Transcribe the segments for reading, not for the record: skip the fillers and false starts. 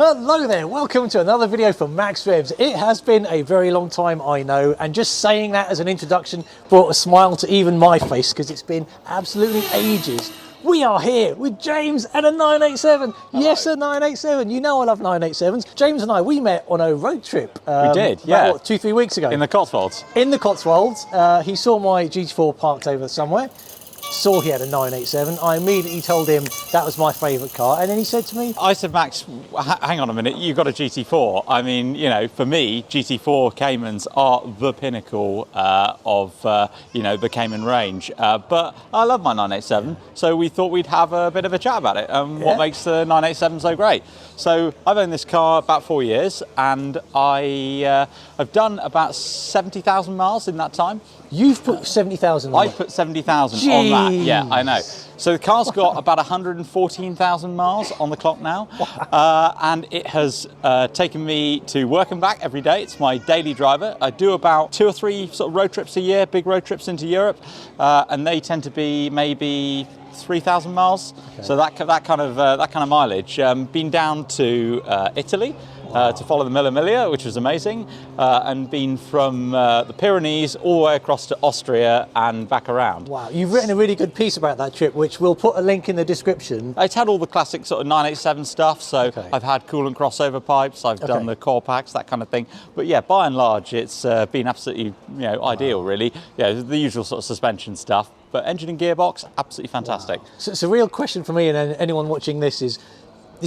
Hello there, welcome to another video from Max Revs. It has been a very long time, I know, and just saying that as an introduction brought a smile to even my face because it's been absolutely ages. We are here with James and a 987. Hello. Yes, a 987. You know I love 987s. James and I, we met on a road trip. We did, yeah. About, what, 2-3 weeks ago? In the Cotswolds. In the Cotswolds. He saw my GT4 parked over somewhere. Saw he had a 987. I immediately told him that was my favourite car, and then he said to me, I said, Max, hang on a minute, you've got a GT4. I mean, you know, for me, GT4 Caymans are the pinnacle of, you know, the Cayman range. But I love my 987, so we thought we'd have a bit of a chat about it and what makes the 987 so great. So I've owned this car about 4 years, and I have done about 70,000 miles in that time. You've put 70,000 on it? I put 70,000 on that, yeah, I know. So the car's got about 114,000 miles on the clock now, and it has taken me to work and back every day. It's my daily driver. I do about 2 or 3 sort of road trips a year, big road trips into Europe, and they tend to be maybe 3,000 miles. Okay. So that kind of mileage. Been down to Italy. To follow the Mille Miglia, which was amazing, and been from the Pyrenees all the way across to Austria and back around. Wow, you've written a really good piece about that trip, which we'll put a link in the description. It's had all the classic sort of 987 stuff, so I've had coolant crossover pipes, I've done the core packs, that kind of thing. But yeah, by and large, it's been absolutely ideal, really. Yeah, the usual sort of suspension stuff, but engine and gearbox, absolutely fantastic. Wow. So it's a real question for me and anyone watching this is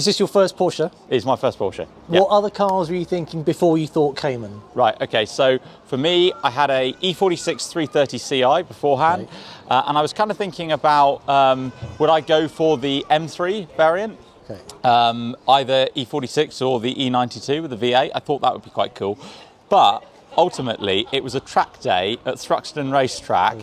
this your first Porsche? It's my first Porsche. What other cars were you thinking before you thought Cayman? Right, okay, so for me, I had a E46 330 Ci beforehand, and I was kind of thinking about would I go for the M3 variant? Either E46 or the E92 with the V8. I thought that would be quite cool. But ultimately, it was a track day at Thruxton Racetrack,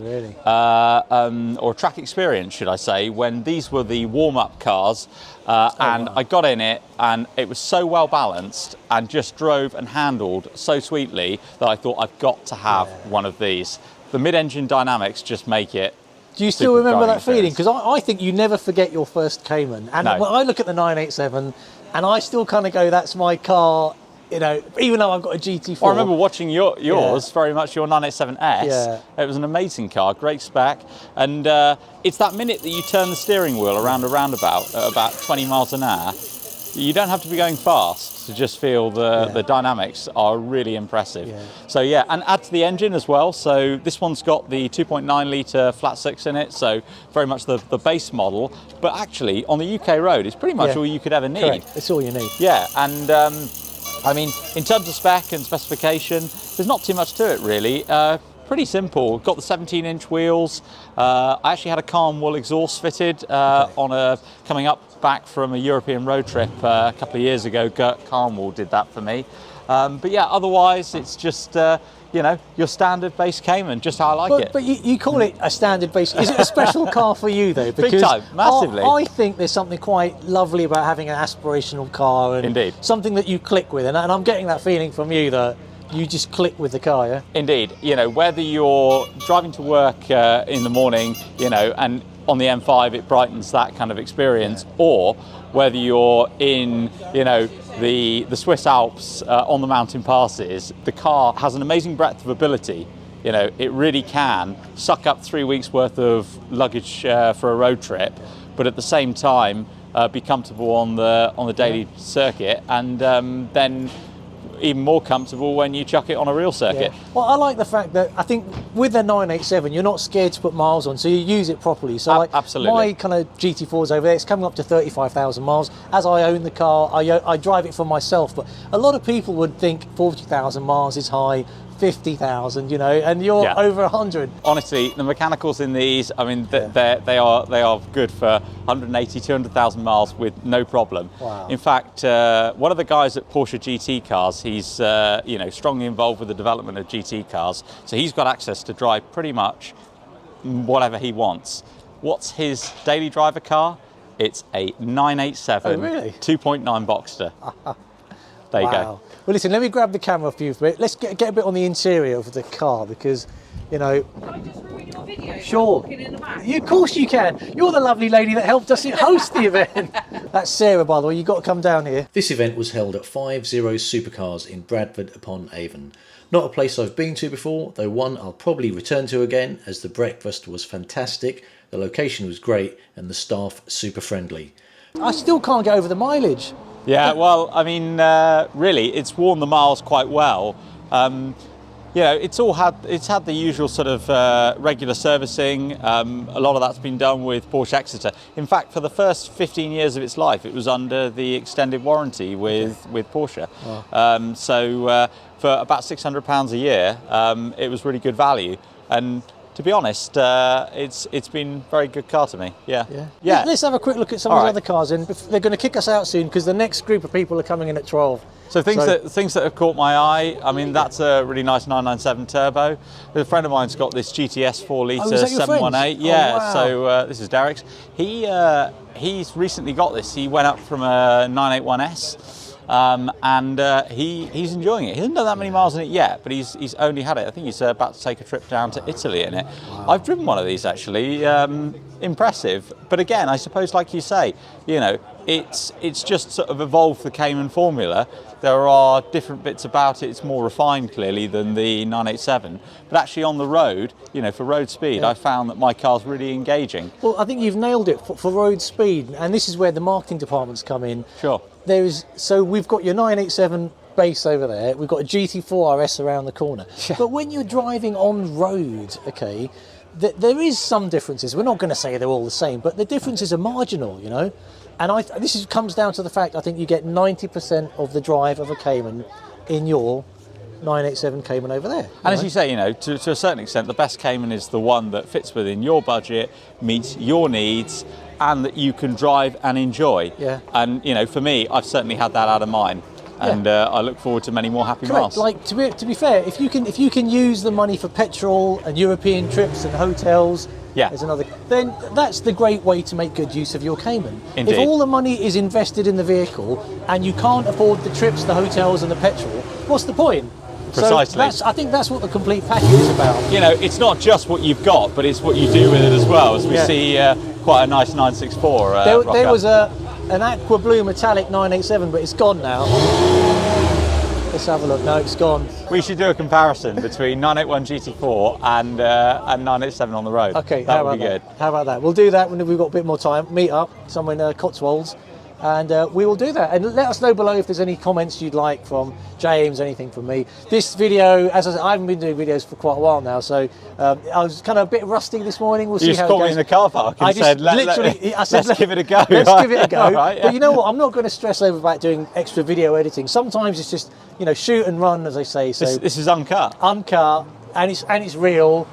or track experience, should I say, when these were the warm-up cars, and I got in it, and it was so well balanced and just drove and handled so sweetly that I thought I've got to have one of these. The mid-engine dynamics just make it. Do you still remember that feeling? Because I think you never forget your first Cayman. And when I look at the 987, and I still kind of go, that's my car. You know, even though I've got a GT4. I remember watching yours, very much your 987S. Yeah. It was an amazing car, great spec. And it's that minute that you turn the steering wheel around a roundabout at about 20 miles an hour. You don't have to be going fast to just feel the dynamics are really impressive. Yeah. So yeah, and add to the engine as well. So this one's got the 2.9 litre flat six in it, so very much the base model. But actually, on the UK road, it's pretty much all you could ever need. Correct. It's all you need. Yeah, and I mean, in terms of spec and specification, there's not too much to it really. Pretty simple. Got the 17-inch wheels. I actually had a calm wool exhaust fitted on coming up back from a European road trip a couple of years ago. Gert Calmwool did that for me. But yeah, otherwise it's just you know, your standard base Cayman, just how I like it. But you call it a standard base. Is it a special car for you though? Because big time, massively. I think there's something quite lovely about having an aspirational car and something that you click with, and I'm getting that feeling from you that you just click with the car, yeah? Indeed. You know, whether you're driving to work in the morning, you know, and on the M5 it brightens that kind of experience, or whether you're in, you know, the Swiss Alps on the mountain passes, the car has an amazing breadth of ability. You know, it really can suck up 3 weeks worth of luggage for a road trip, but at the same time be comfortable on the daily circuit, and then even more comfortable when you chuck it on a real circuit. Yeah. Well, I like the fact that I think with the 987 you're not scared to put miles on, so you use it properly. So like my kind of GT4's over there, it's coming up to 35,000 miles. As I own the car, I drive it for myself, but a lot of people would think 40,000 miles is high, 50,000, you know, and you're over 100. Honestly, the mechanicals in these, I mean, they are good for 180, 200,000 miles with no problem. Wow. In fact, one of the guys at Porsche GT Cars, he's you know, strongly involved with the development of GT cars, so he's got access to drive pretty much whatever he wants. What's his daily driver car? It's a 987 2.9 Boxster. There you go. Well, listen, let me grab the camera for you for a bit. Let's get a bit on the interior of the car, because you know. Can I just ruin your video? Sure. Walking in the back? Of course you can. You're the lovely lady that helped us host the event. That's Sarah, by the way. You've got to come down here. This event was held at 50 Supercars in Bradford upon Avon. Not a place I've been to before, though one I'll probably return to again, as the breakfast was fantastic, the location was great, and the staff super friendly. I still can't get over the mileage. Yeah, well, I mean, really, it's worn the miles quite well. You know, it's had the usual sort of regular servicing. A lot of that's been done with Porsche Exeter. In fact, for the first 15 years of its life, it was under the extended warranty with Porsche. Wow. So for about £600 a year, it was really good value. And to be honest, it's been a very good car to me. Yeah. Let's have a quick look at some of the other cars, and they're going to kick us out soon because the next group of people are coming in at 12. So things that have caught my eye. I mean, that's a really nice 997 turbo. A friend of mine's got this GTS 4-litre 718. Yeah. Oh, wow. So this is Derek's. He's recently got this. He went up from a 981S. And he's enjoying it. He hasn't done that many miles in it yet, but he's only had it. I think he's about to take a trip down to Italy in it. Wow. I've driven one of these actually. Impressive, but again, I suppose, like you say, you know, it's just sort of evolved the Cayman formula. There are different bits about it. It's more refined, clearly, than the 987. But actually, on the road, you know, for road speed, I found that my car's really engaging. Well, I think you've nailed it for road speed, and this is where the marketing departments come in. Sure. So we've got your 987 base over there. We've got a GT4 RS around the corner. Yeah. But when you're driving on road, okay, there is some differences. We're not going to say they're all the same, but the differences are marginal, you know. And this comes down to the fact I think you get 90% of the drive of a Cayman in your 987 Cayman over there. And as you say, you know, to a certain extent, the best Cayman is the one that fits within your budget, meets your needs, and that you can drive and enjoy. Yeah. And you know, for me, I've certainly had that out of mine. And I look forward to many more happy miles. Like to be fair, if you can use the money for petrol and European trips and hotels, then that's the great way to make good use of your Cayman. Indeed. If all the money is invested in the vehicle and you can't afford the trips, the hotels, and the petrol, what's the point? Precisely. So I think that's what the complete package is about. You know, it's not just what you've got, but it's what you do with it as well. As we see quite a nice 964. There was an aqua blue metallic 987, but it's gone now. Let's have a look. No, it's gone. We should do a comparison between 981 GT4 and 987 on the road. Okay, that would be good. How about that? We'll do that when we've got a bit more time. Meet up somewhere in Cotswolds, and we will do that. And let us know below if there's any comments you'd like from James, anything from me. This video, as I said, I haven't been doing videos for quite a while now, so I was kind of a bit rusty this morning. We'll see how it goes. You just caught me in the car park and said, let's give it a go. Let's give it a go. Right, But you know what? I'm not going to stress over about doing extra video editing. Sometimes it's just, you know, shoot and run, as they say. So this is uncut. Uncut. And it's real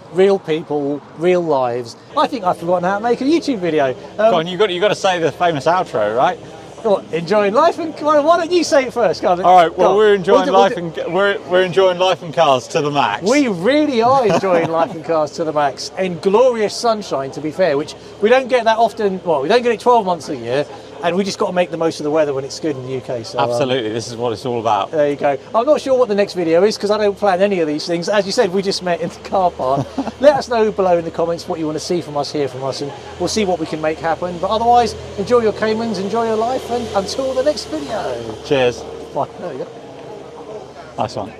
people, real lives. I think I've forgotten how to make a YouTube video. Go on, you got to say the famous outro, right? What, enjoying life, and why don't you say it first? All right. Well, we're enjoying life, and we're enjoying life and cars to the max. We really are enjoying life and cars to the max, in glorious sunshine, to be fair, which we don't get that often. Well, we don't get it 12 months a year. And we just got to make the most of the weather when it's good in the UK. So, absolutely, this is what it's all about. There you go. I'm not sure what the next video is because I don't plan any of these things. As you said, we just met in the car park. Let us know below in the comments what you want to see from us, hear from us, and we'll see what we can make happen. But otherwise, enjoy your Caymans, enjoy your life, and until the next video. Cheers. Bye. There you go. Nice one.